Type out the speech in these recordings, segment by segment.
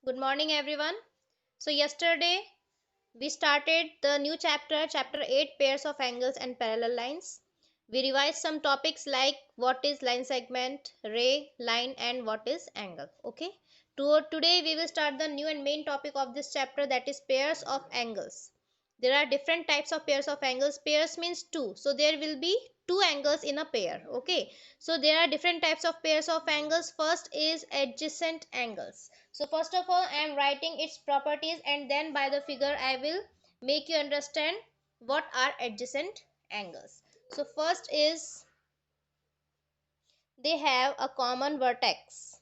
Good morning, everyone. So, yesterday we started the new chapter, chapter 8, pairs of angles and parallel lines. We revised some topics like what is line segment, ray, line, and what is angle. Okay. Today we will start the new and main topic of this chapter, that is pairs of angles. There are different types of pairs of angles. Pairs means two. So, there will be two angles in a pair. Okay. So, there are different types of pairs of angles. First is adjacent angles. So first of all I am writing its properties, and then by the figure I will make you understand what are adjacent angles. So first is they have a common vertex.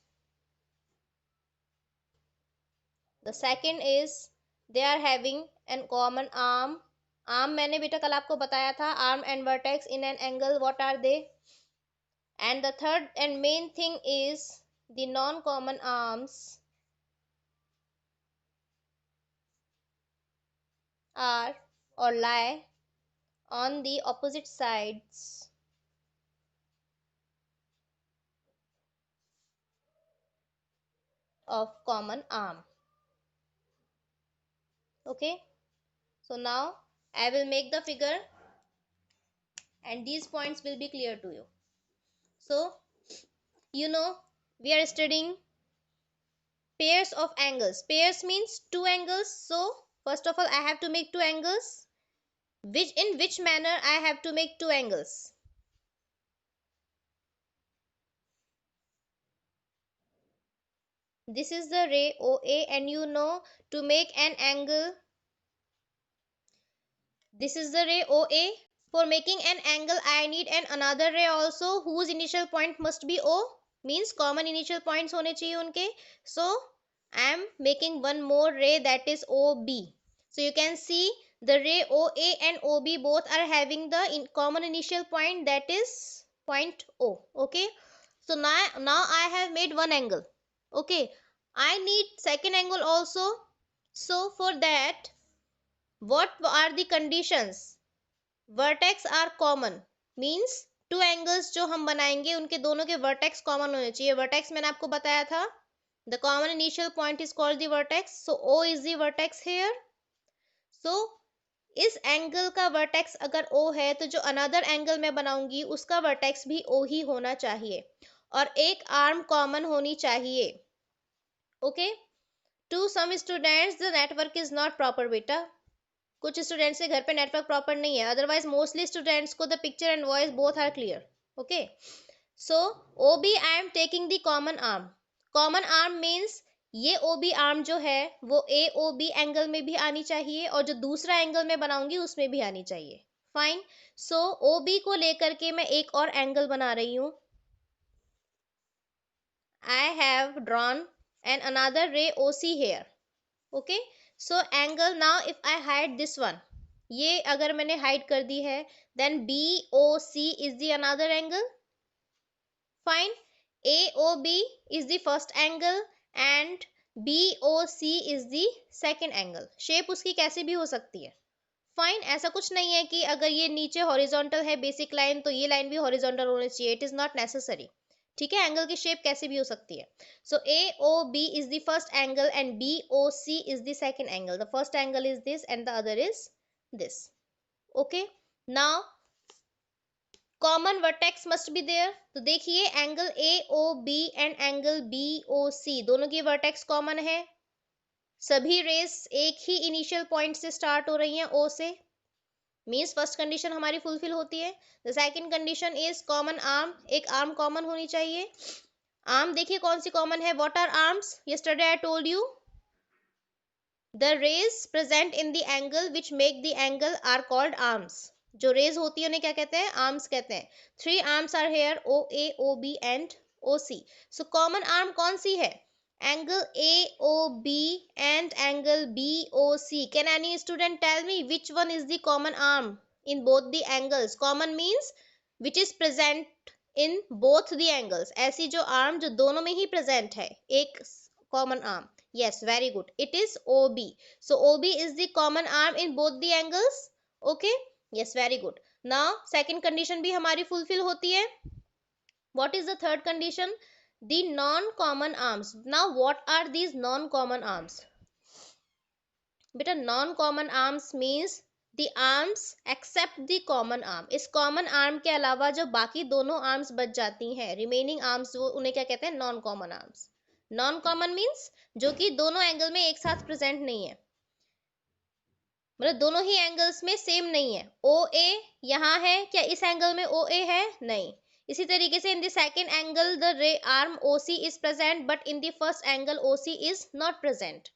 The second is they are having an common arm. Arm मैंने बेटा कल आपको बताया था, arm and vertex in an angle, what are they? And the third and main thing is the non common arms are or lie on the opposite sides of common arm. Okay, so now I will make the figure and these points will be clear to you. So you know we are studying pairs of angles. Pairs means two angles. So first of all I have to make two angles. In which manner I have to make two angles? This is the ray OA, and you know to make an angle, this is the ray OA. For making an angle I need an another ray also whose initial point must be O, means common initial points hone chahiye unke. So I am making one more ray, that is OB. So you can see the ray OA and OB both are having the common initial point, that is point O. Okay, so now I have made one angle. Okay, I need second angle also. So for that, what are the conditions? Vertex are common, means two angles जो हम बनाएंगे उनके दोनों के vertex common होने चाहिए. Vertex मैंने आपको बताया था, the common initial point is called the vertex. So O is the vertex here. So इस एंगल का वर्टेक्स अगर ओ है तो जो अनदर एंगल मैं बनाऊंगी उसका वर्टेक्स भी ओ ही होना चाहिए, और एक आर्म कॉमन होनी चाहिए. Okay, to some students the network is not proper बेटा. कुछ स्टूडेंट्स के घर पे नेटवर्क प्रॉपर नहीं है, अदरवाइज मोस्टली स्टूडेंट्स को the picture and voice both are clear. Okay, so O B I am taking the common arm. Common arm means ये O B arm जो है वो ए ओ बी एंगल में भी आनी चाहिए, और जो दूसरा एंगल में बनाऊंगी उसमें भी आनी चाहिए. फाइन. सो ओ बी को लेकर के मैं एक और एंगल बना रही हूं. I have drawn an another ray O C here. Okay, so angle, now if I hide this one, ये अगर मैंने हाइड कर दी है, then B O C is the another angle. Fine. A O B is the first angle and B O C is the second angle. Shape उसकी कैसी भी हो सकती है. फाइन. ऐसा कुछ नहीं है कि अगर ये नीचे हॉरिजॉन्टल है बेसिक लाइन तो ये लाइन भी हॉरिजॉन्टल होनी चाहिए. It is not necessary. ठीक है, एंगल की शेप कैसे भी हो सकती है. So A O B is the first angle and B O C is the second angle. The first angle is this and the other is this. Okay, now common vertex must be there. तो देखिए angle A O B and angle B O C दोनों की vertex common है. सभी rays एक ही initial point से start हो रही हैं, ओ से. मीन्स फर्स्ट कंडीशन हमारी फुलफिल होती है. The second condition is common arm, एक आर्म कॉमन होनी चाहिए. आर्म देखिए कौन सी कॉमन है. What are arms? Yesterday I told you the rays present in the angle which make the angle are called arms. जो रेज होती है उन्हें क्या कहते हैं? आर्म्स कहते हैं. Three arms are here, O A O B and O C. So common arm कौन सी है? angle AOB and angle BOC. Can any student tell me which one is the common arm in both the angles? Common means which is present in both the angles. ऐसी जो arm जो दोनों में ही present है, एक common arm. Yes, very good. It is OB. So OB is the common arm in both the angles. Okay. Yes, very good. Now second condition भी हमारी fulfill होती है. What is the third condition? The non-common arms. Now what are these non-common arms? बेटा non-common arms means the arms except the common arm. इस common arm के अलावा जो बाकी दोनों arms बच जाती हैं, remaining arms, वो उन्हें क्या कहते हैं? non-common arms. non-common means जो कि दोनों एंगल में एक साथ प्रेजेंट नहीं है, मतलब दोनों ही एंगल्स में सेम नहीं है. ओ ए यहाँ है, क्या इस एंगल में ओ ए है? नहीं. इसी तरीके से in the second angle the ray arm O C is present, but in the first angle O C is not present.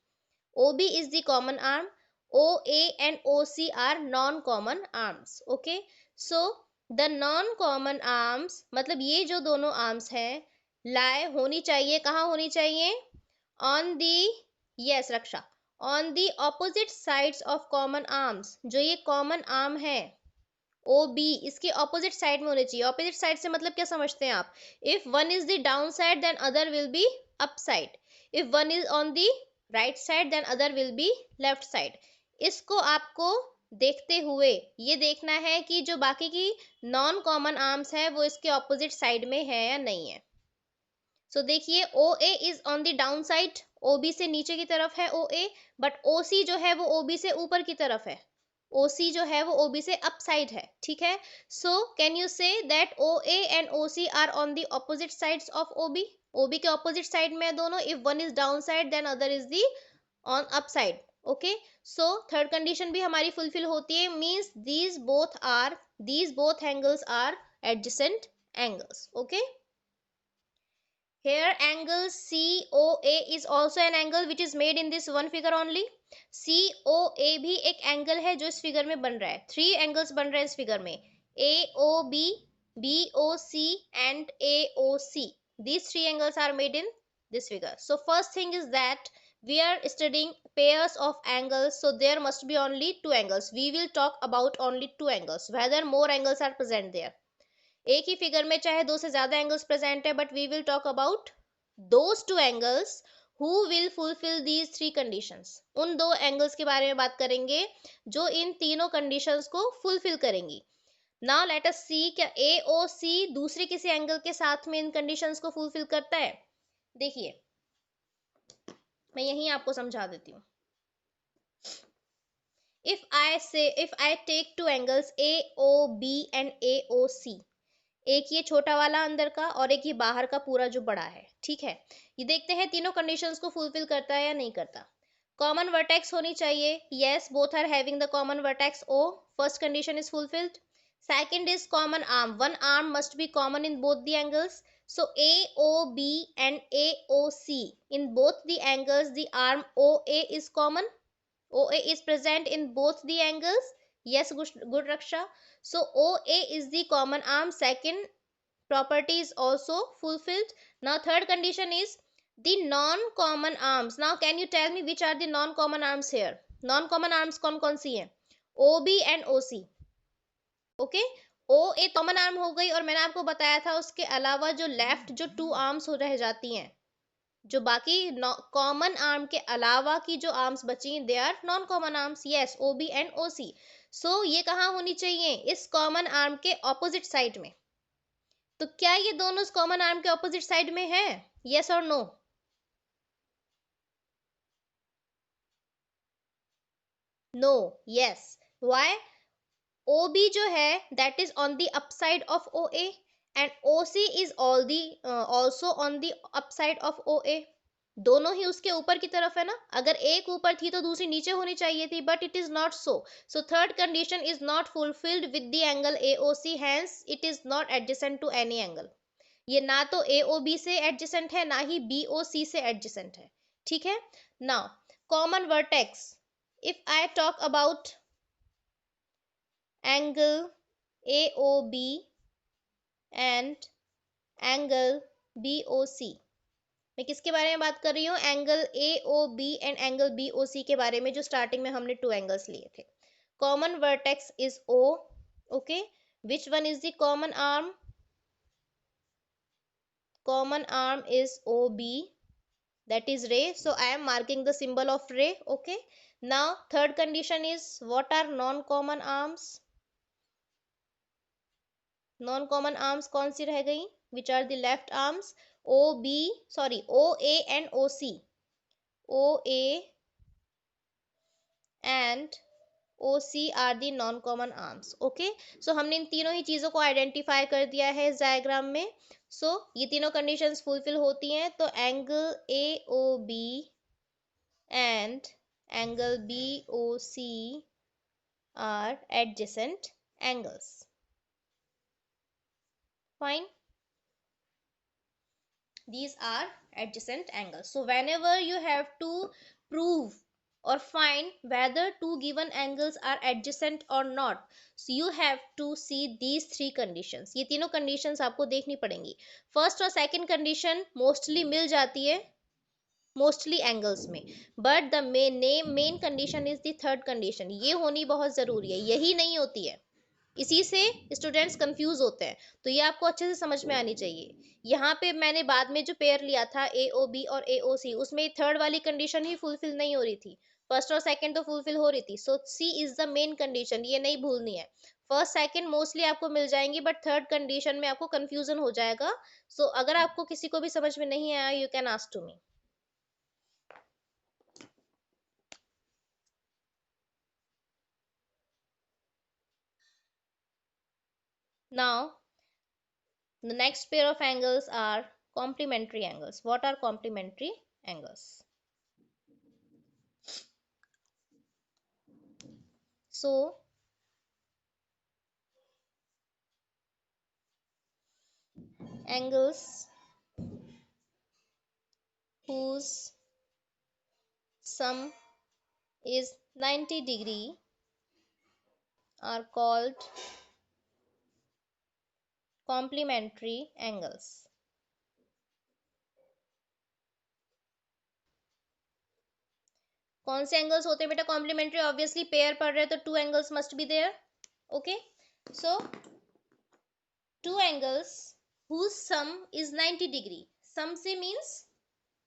OB is the common arm. OA and OC are non-common arms. Okay. So the non-common arms मतलब ये जो दोनों arms हैं lie होनी चाहिए, कहाँ होनी चाहिए? On the, yes Raksha, on the opposite sides of common arms. जो ये common arm है OB, इसके opposite side में होने चाहिए. Opposite side से मतलब क्या समझते हैं आप? If one is the down side then other will be up side. If one is on the right side then other will be left side. इसको आपको देखते हुए ये देखना है कि जो बाकी की नॉन कॉमन आर्म्स है वो इसके ऑपोजिट साइड में है या नहीं है. सो देखिए OA is on the down side, OB से नीचे की तरफ है OA, बट OC जो है वो OB से ऊपर की तरफ है. OC जो है वो OB से अप साइड है. ठीक है. So can you say that OA and OC are on the opposite sides of OB. OB के ऑपोजिट साइड में है दोनों. If one is down side then other is the on up side. Okay. So third condition भी हमारी fulfil होती है. Means these both angles are adjacent angles. Okay. Here angle COA is also an angle which is made in this one figure only. COA भी एक angle है जो इस figure में बन रहा है. 3 एंगल्स बन रहे हैं इस फिगर में. AOB, BOC and AOC. These 3 angles are made in this figure. So first thing is that we are studying pairs of angles, so there must be only 2 angles. We will talk about only 2 angles, whether more angles are present there. एक ही figure में चाहे 2 से ज्यादा angles present है, but we will talk about those 2 angles who will fulfil these 3 conditions. उन 2 angles के बारे में बात करेंगे जो इन तीनों कंडीशंस को फुलफिल करेंगी. नाउ लेट अस सी क्या AOC दूसरे किसी एंगल के साथ में इन कंडीशंस को फुलफिल करता है. देखिए मैं यहीं आपको समझा देती हूँ. if I take 2 angles AOB and AOC, एक ये छोटा वाला अंदर का और एक ये बाहर का पूरा जो बड़ा है. ठीक है. ये देखते हैं तीनों कंडीशंस को फुलफिल करता है या नहीं करता. कॉमन वर्टेक्स होनी चाहिए. Yes, both are having the common vertex O. First condition is fulfilled. Second is common arm. One arm must be common in both the angles. So AOB and AOC, in both the angles the arm OA is common. OA is present in both the angles. Yes, good Raksha. So OA is the common arm. Second property is also fulfilled. Now third condition is the non-common arms. Now can you tell me which are the non-common arms here? Non-common arms कौन कौन सी हैं? OB and OC. Okay. OA common arm हो गई, और मैंने आपको बताया था उसके अलावा जो लेफ्ट जो 2 आर्म्स हो रह जाती हैं, जो बाकी कॉमन आर्म के अलावा की जो आर्म्स बची they are non common arms. Yes, OB and OC. So ये कहाँ होनी चाहिए? इस कॉमन आर्म के ऑपोजिट साइड में. तो क्या ये दोनों इस कॉमन आर्म के ऑपोजिट साइड में है? यस और no? No. Yes. Why? OB जो है that is on the upside of OA and OC is also on the upside of OA. दोनों ही उसके ऊपर की तरफ है ना. अगर एक ऊपर थी तो दूसरी नीचे होनी चाहिए थी, but it is not so. So third condition is not fulfilled with the angle AOC, hence it is not adjacent to any angle. ये ना तो AOB से एडजेसेंट है ना ही BOC से एडजेसेंट है. ठीक है. Now common vertex. If I talk about angle AOB and angle BOC, मैं किसके बारे में बात कर रही हूँ? Angle AOB and angle BOC के बारे में, जो स्टार्टिंग में हमने 2 एंगल्स लिए थे. Common vertex is O. Okay. Which one is the common arm? Common arm is OB, that is ray. So I am marking the symbol of ray. Okay. Now third condition is, what are non-common arms? Non-common arms कौन सी रह गई? Which are the left arms? O B, sorry, O A and O C, O A and O C are the non common arms. Okay, so हमने इन तीनों ही चीजों को identify कर दिया है इस डायग्राम में। सो ये तीनों कंडीशंस फुलफिल होती हैं तो angle A O B and angle B O C are adjacent angles. Fine, these are adjacent angles. So whenever you have to prove or find whether two given angles are adjacent or not, so you have to see these three conditions. ये तीनों conditions आपको देखनी पड़ेंगी। First और second condition mostly मिल जाती है mostly angles में, but the main condition is the third condition, ये होनी बहुत जरूरी है, यही नहीं होती है, इसी से स्टूडेंट्स कंफ्यूज होते हैं, तो ये आपको अच्छे से समझ में आनी चाहिए। यहाँ पे मैंने बाद में जो पेयर लिया था ए ओ बी और ए ओ सी, उसमें थर्ड वाली कंडीशन ही फुलफिल नहीं हो रही थी, फर्स्ट और सेकंड तो फुलफिल हो रही थी। सो सी इज द मेन कंडीशन, ये नहीं भूलनी है। फर्स्ट सेकंड मोस्टली आपको मिल जाएंगी, बट थर्ड कंडीशन में आपको कंफ्यूजन हो जाएगा। सो अगर आपको किसी को भी समझ में नहीं आया, you can ask to me. Now, the next pair of angles are complementary angles. What are complementary angles? So, angles whose sum is 90 degree are called complementary angles. कौन से एंगल्स होते हैं बेटा कॉम्प्लीमेंट्री? ऑब्वियसली पेयर पढ़ रहे हैं तो two angles must be there. Okay, so two angles whose sum is 90 degree. Sum से मींस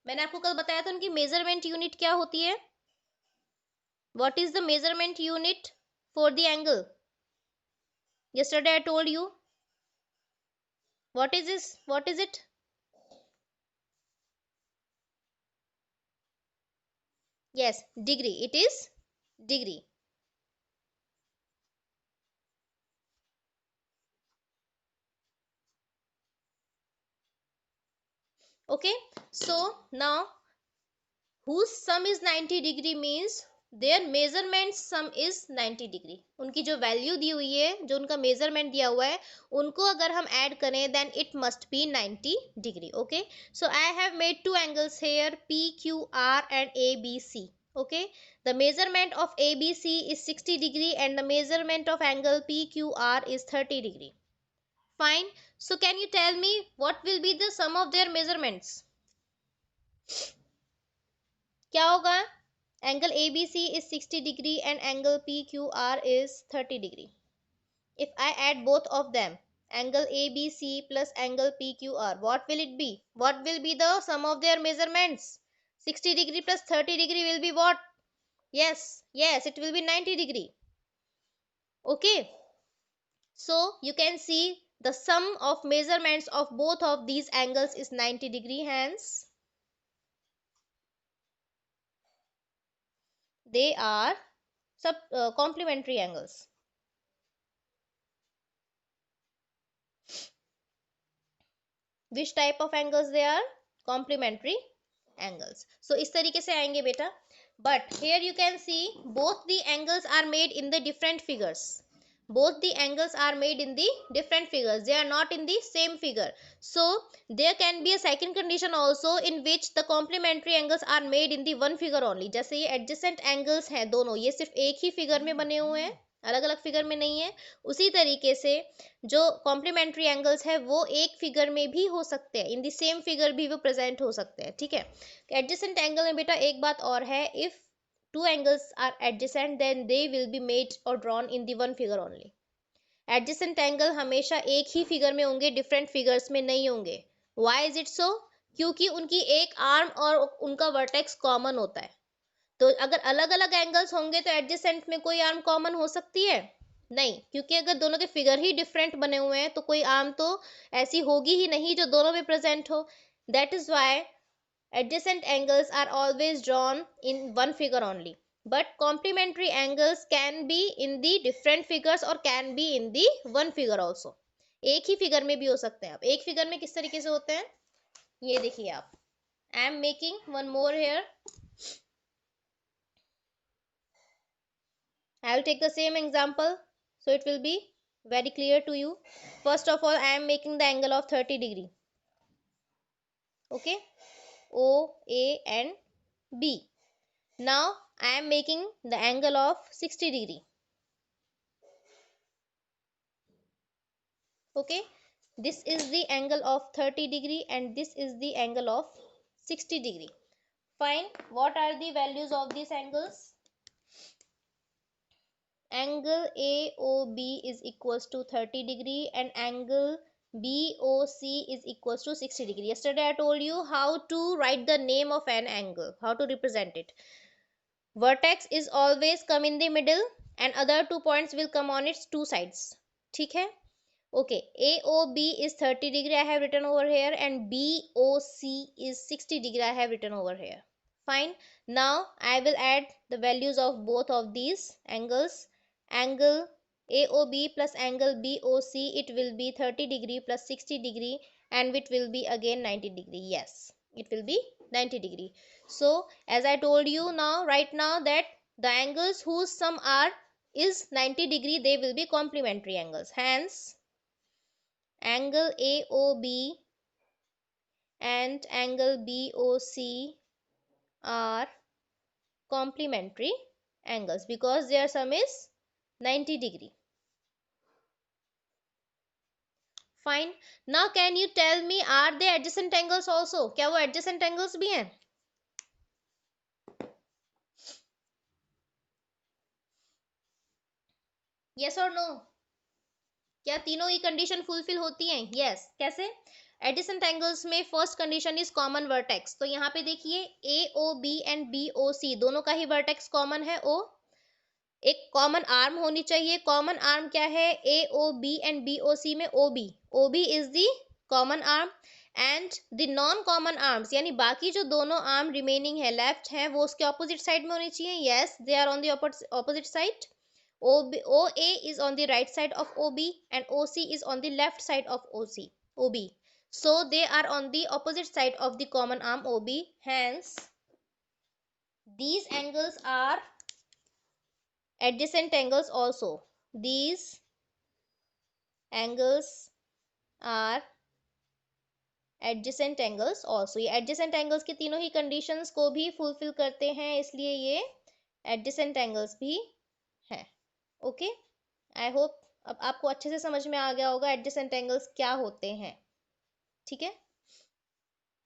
मैंने आपको कल बताया था उनकी मेजरमेंट यूनिट क्या होती है। What is the measurement unit for the angle? yesterday I told you, what is it? Yes, degree, it is degree. Okay, so now whose sum is 90 degree means their measurement sum is 90 degree। उनकी जो value दी हुई है, जो उनका measurement दिया हुआ है, उनको अगर हम ऐड करें then it must be 90 degree। okay, so I have made two angles here, PQR and ABC। okay, the measurement of ABC is 60 degree and the measurement of angle PQR is 30 degree। fine, so can you tell me what will be the sum of their measurements? क्या होगा? angle ABC is 60 degree and angle PQR is 30 degree। if I add both of them, angle ABC plus angle PQR, what will it be? What will be the sum of their measurements? 60 degree plus 30 degree will be what? Yes, it will be 90 degree। okay, so you can see the sum of measurements of both of these angles is 90 degree, hence they are complementary angles। which type of angles they are? complementary angles। so इस तरीके से आएंगे बेटा, but here you can see both the angles are made in the different figures। both the angles are made in the different figures, they are not in the same figure। so there can be a second condition also in which the complementary angles are made in the one figure only। जैसे ये adjacent angles हैं दोनों, ये सिर्फ एक ही figure में बने हुए हैं, अलग अलग फिगर में नहीं है। उसी तरीके से जो कॉम्प्लीमेंट्री एंगल्स है वो एक फिगर में भी हो सकते हैं, इन द सेम फिगर भी वो प्रेजेंट हो सकते हैं। ठीक है, एडजेसेंट एंगल में बेटा एक बात और है, if two angles are adjacent then they will be made और drawn in the one figure only. Adjacent angle हमेशा एक ही फिगर में होंगे, डिफरेंट फिगर्स में नहीं होंगे। Why is it so? क्योंकि उनकी एक आर्म और उनका वर्टेक्स कॉमन होता है। तो अगर अलग अलग एंगल्स होंगे तो एडजेसेंट में कोई आर्म कॉमन हो सकती है? नहीं, क्योंकि अगर दोनों के फिगर ही डिफरेंट बने हुए हैं तो कोई आर्म तो ऐसी होगी ही नहीं जो दोनों में प्रेजेंट हो। That is why adjacent angles are always drawn in one figure only, but complementary angles can be in the different figures or can be in the one figure also. एक ही figure में भी हो सकते हैं. आप एक figure में किस तरीके से होते हैं ये देखिए आप. I am making one more here. I will take the same example so it will be very clear to you. First of all, I am making the angle of 30 degree. Okay, O, A and B. Now I am making the angle of 60 degree. Okay, this is the angle of 30 degree and this is the angle of 60 degree. Fine. What are the values of these angles? Angle AOB is equals to 30 degree and angle BOC is equals to 60 degree. Yesterday I told you how to write the name of an angle, how to represent it. Vertex is always come in the middle and other 2 points will come on its 2 sides. ठीक है? Okay, AOB is 30 degree I have written over here and BOC is 60 degree I have written over here. Fine. Now I will add the values of both of these angles. Angle AOB plus angle BOC, it will be 30 degree plus 60 degree and it will be again 90 degree. Yes, it will be 90 degree. So as I told you now, right now, that the angles whose sum are is 90 degree, they will be complementary angles. Hence, angle AOB and angle BOC are complementary angles because their sum is 90 degree. Fine. Now can you tell me, are they adjacent angles also? क्या वो adjacent angles भी हैं? Yes or no? क्या तीनों ही condition fulfil होती हैं? Yes. कैसे? एडिसेंट angles में first condition is common vertex. तो यहाँ पे देखिए AOB एंड BOC दोनों का ही वर्टेक्स कॉमन है O. एक कॉमन आर्म होनी चाहिए. कॉमन आर्म क्या है? AOB एंड BOC में OB. OB is the common arm and the non common arms यानी बाकी जो दोनों आर्म रिमेनिंग है लेफ्ट है वो उसके ऑपोजिट साइड में होनी चाहिए. Yes, they are on the opposite side. OA is on the right side of OB and OC is on the left side of OB. So they are on the opposite side of the common arm OB. Hence, these angles are adjacent angles also. These angles are adjacent angles also. ये adjacent angles की तीनों ही conditions को भी fulfill करते हैं, इसलिए ये adjacent angles भी हैं. ओके, आई होप अब आपको अच्छे से समझ में आ गया होगा एडजेसेंट एंगल्स क्या होते हैं. ठीक है.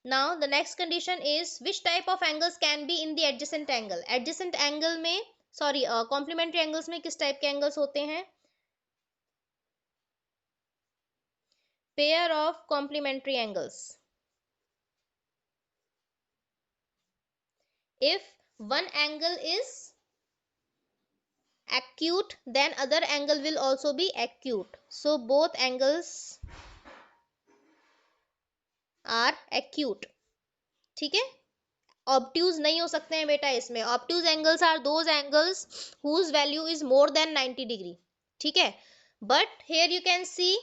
Now the next condition is which type of angles can be in the adjacent angle. Adjacent angle में कॉम्प्लीमेंट्री एंगल्स में किस टाइप के एंगल्स होते हैं? Pair of complementary angles. If one angle is acute then other angle will also be acute, so both angles are acute. ठीक है. Obtuse नहीं हो सकते हैं बेटा इसमें. Obtuse angles are those angles whose value is more than 90 degree. ठीक है. But here you can see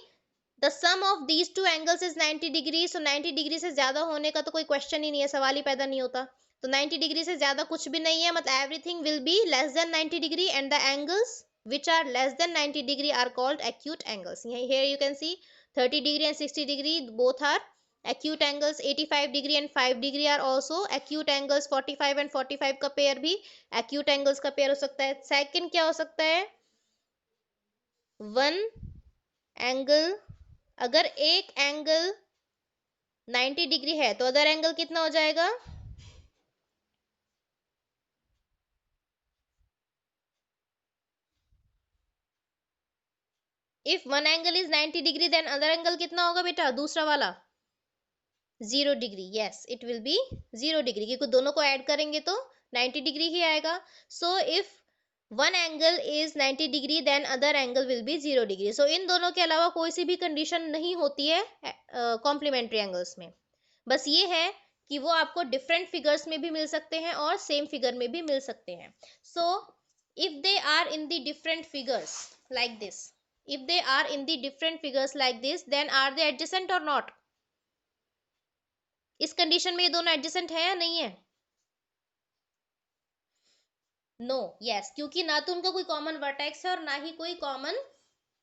the sum of these two angles is 90 degree. So 90 degree से ज्यादा होने का तो कोई क्वेश्चन ही नहीं है, सवाल ही पैदा नहीं होता. तो 90 डिग्री से ज्यादा कुछ भी नहीं है, मतलब everything will be less than 90 degree and the angles which are less than 90 degree are called acute angles. Here you can see 30 degree and 60 degree both are acute angles. 85 degree and 5 degree are also acute angles. 45 and 45 का pair भी acute angles का pair हो सकता है. Second क्या हो सकता है? वन एंगल, अगर एक एंगल 90 डिग्री है तो अदर एंगल कितना हो जाएगा? If one angle is 90 degree then other angle कितना होगा बेटा? दूसरा वाला 0 degree. Yes, it will be 0 degree क्योंकि दोनों को ऐड करेंगे तो 90 डिग्री ही आएगा. So if one angle is 90 degree then other angle will be 0 degree. So इन दोनों के अलावा कोई सी भी कंडीशन नहीं होती है कॉम्प्लीमेंट्री एंगल्स में. बस ये है कि वो आपको डिफरेंट फिगर्स में भी मिल सकते हैं और सेम फिगर में भी मिल सकते हैं. So if they are in the different figures like this, if they are in the different figures like this, then are they adjacent or not? इस कंडीशन में ये दोनों एडजेसेंट है या नहीं है? नो, यस, क्योंकि ना तो उनका कोई कॉमन वर्टेक्स है और ना ही कोई कॉमन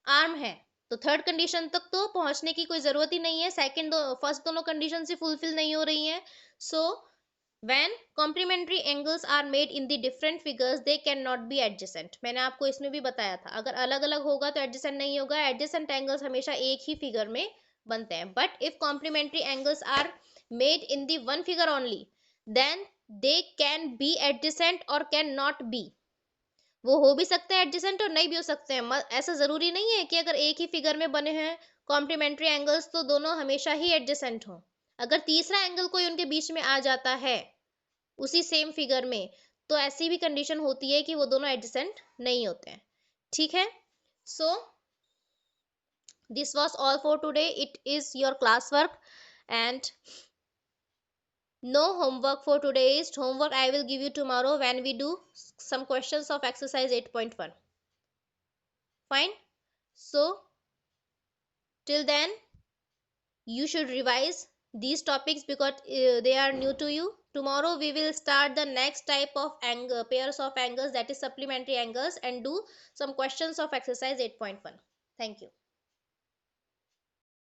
आर्म है. तो थर्ड कंडीशन तक तो पहुंचने की कोई जरूरत ही नहीं है. फर्स्ट दोनों कंडीशन से फुलफिल नहीं हो रही हैं. सो when complementary angles are made in the different figures they cannot be adjacent. मैंने आपको इसमें भी बताया था, अगर अलग अलग होगा तो adjacent नहीं होगा. adjacent angles हमेशा एक ही फिगर में बनते हैं. but if complementary angles are made in the one figure only, then they can be adjacent or can not be. वो हो भी सकते हैं एडजेसेंट और नहीं भी हो सकते हैं. ऐसा जरूरी नहीं है कि अगर एक ही फिगर में बने हैं कॉम्प्लीमेंट्री एंगल्स तो दोनों हमेशा ही एडजेसेंट हो. अगर तीसरा एंगल कोई उनके बीच में आ जाता है उसी सेम फिगर में, तो ऐसी भी कंडीशन होती है कि वो दोनों एडजेसेंट नहीं होते हैं. ठीक है. So this was all for today. It is your class work and no homework for today's homework. I will give you tomorrow when we do some questions of exercise 8.1. Fine. So till then you should revise these topics because they are new to you. Tomorrow we will start the next type of angle, pairs of angles, that is supplementary angles, and do some questions of exercise 8.1. Thank you.